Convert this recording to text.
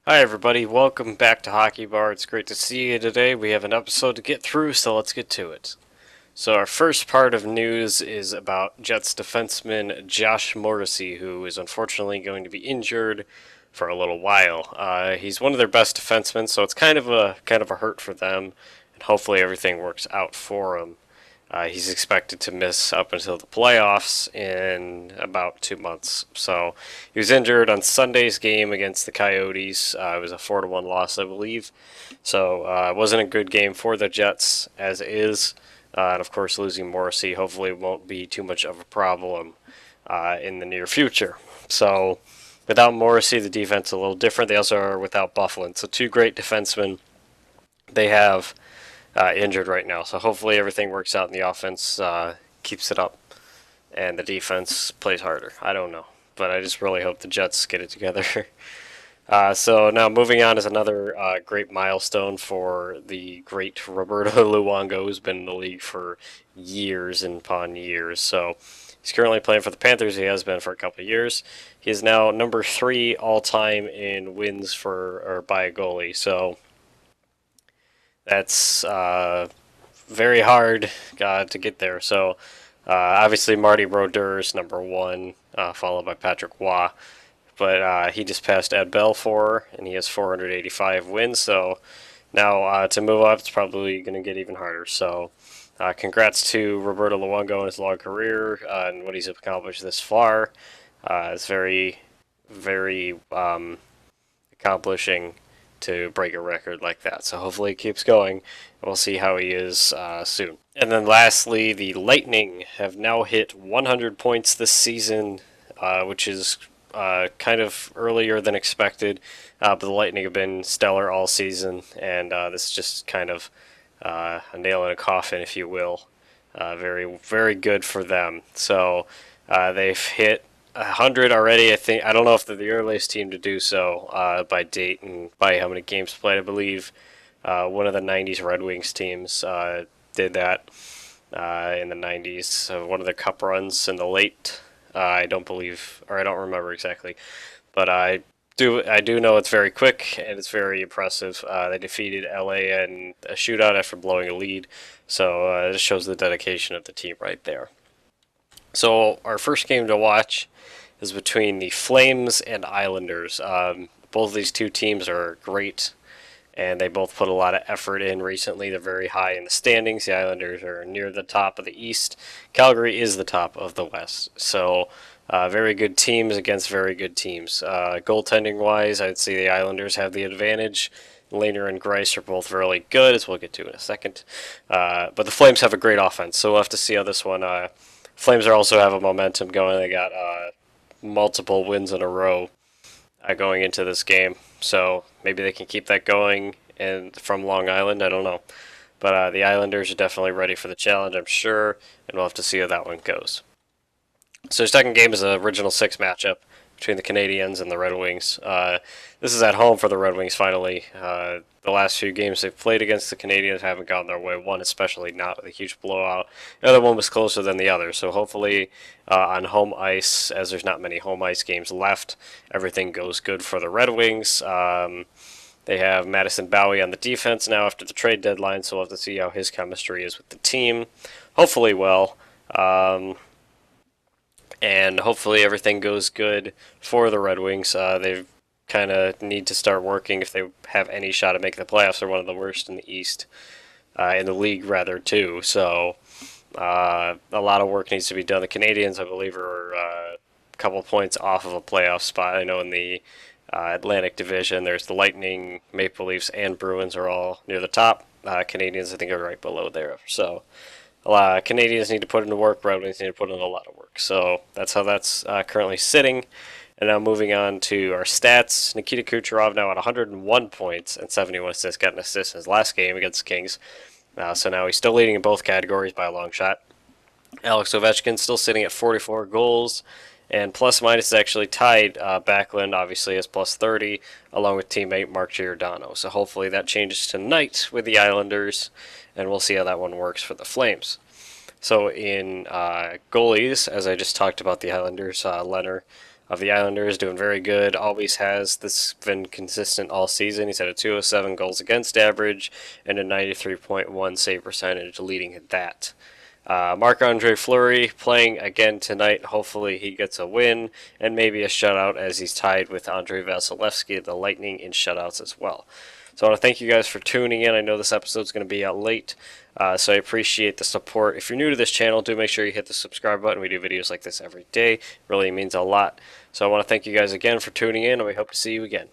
Hi everybody, welcome back to Hockeybar. It's great to see you today. We have an episode to get through, so let's get to it. So our first part of news is about Jets defenseman Josh Morrissey, who is unfortunately going to be injured for a little while. He's one of their best defensemen, so it's kind of a hurt for them, and hopefully everything works out for him. He's expected to miss up until the playoffs in about 2 months. So he was injured on Sunday's game against the Coyotes. It was a 4-1 loss, I believe. So it wasn't a good game for the Jets as is. And of course, losing Morrissey hopefully won't be too much of a problem in the near future. So without Morrissey, the defense is a little different. They also are without Bufflin. So two great defensemen. They have injured right now. So hopefully everything works out and the offense keeps it up and the defense plays harder. I don't know, but I just really hope the Jets get it together. So now moving on is another great milestone for the great Roberto Luongo, who's been in the league for years and upon years. So he's currently playing for the Panthers. He has been for a couple of years. He is now number 3 all time in wins for or by a goalie. So that's very hard to get there. So obviously Marty Brodeur is number 1, followed by Patrick Waugh. But he just passed Ed Belfour, and he has 485 wins. So now to move up, it's probably going to get even harder. So congrats to Roberto Luongo in his long career and what he's accomplished this far. It's very, very accomplishing to break a record like that. So hopefully it keeps going. We'll see how he is soon. And then lastly, the Lightning have now hit 100 points this season, which is kind of earlier than expected. But the Lightning have been stellar all season, and this is just kind of a nail in a coffin, if you will. Very, very good for them. So they've hit 100 already. I don't know if they're the earliest team to do so by date and by how many games played. I believe one of the 90s Red Wings teams did that in the 90s. So one of the cup runs in the late. I don't believe, or I don't remember exactly, but I do know it's very quick and it's very impressive. They defeated LA in a shootout after blowing a lead, so it shows the dedication of the team right there. So our first game to watch is between the Flames and Islanders. Both of these two teams are great, and they both put a lot of effort in recently. They're very high in the standings. The Islanders are near the top of the East. Calgary is the top of the West. So very good teams against very good teams. Goaltending wise, I'd say the Islanders have the advantage. Lehner and Greiss are both really good, as we'll get to in a second. But the Flames have a great offense, so we'll have to see how this one. Flames are also have a momentum going. They got multiple wins in a row going into this game, so maybe they can keep that going. And from Long Island, I don't know, but the Islanders are definitely ready for the challenge, I'm sure, and we'll have to see how that one goes. So the second game is an original six matchup between the Canadiens and the Red Wings. This is at home for the Red Wings finally. The last few games they've played against the Canadiens haven't gone their way. One especially not with a huge blowout. The other one was closer than the other. So hopefully on home ice, as there's not many home ice games left, everything goes good for the Red Wings. They have Madison Bowie on the defense now after the trade deadline, so we'll have to see how his chemistry is with the team. Hopefully well. And hopefully everything goes good for the Red Wings. They kind of need to start working if they have any shot at making the playoffs. They're one of the worst in the East, in the league rather too. So a lot of work needs to be done. The Canadiens, I believe, are a couple points off of a playoff spot. I know in the Atlantic Division, there's the Lightning, Maple Leafs, and Bruins are all near the top. Canadiens, I think, are right below there. So Canadians need to put into work. Red Wings need to put in a lot of work. So that's how that's currently sitting. And now moving on to our stats. Nikita Kucherov now at 101 points and 71 assists. Got an assist in his last game against the Kings. So now he's still leading in both categories by a long shot. Alex Ovechkin still sitting at 44 goals. And plus minus is actually tied. Backlund obviously has plus 30, along with teammate Mark Giordano. So hopefully that changes tonight with the Islanders, and we'll see how that one works for the Flames. So in goalies, as I just talked about the Islanders, Leonard, of the Islanders, doing very good. Always has. This been consistent all season. He's had a 207 goals against average and a 93.1 save percentage, leading at that. Marc-Andre Fleury playing again tonight. Hopefully he gets a win and maybe a shutout, as he's tied with Andrei Vasilevsky of the Lightning in shutouts as well. So I want to thank you guys for tuning in. I know this episode's going to be out late, so I appreciate the support. If you're new to this channel, do make sure you hit the subscribe button. We do videos like this every day. It really means a lot. So I want to thank you guys again for tuning in, and we hope to see you again.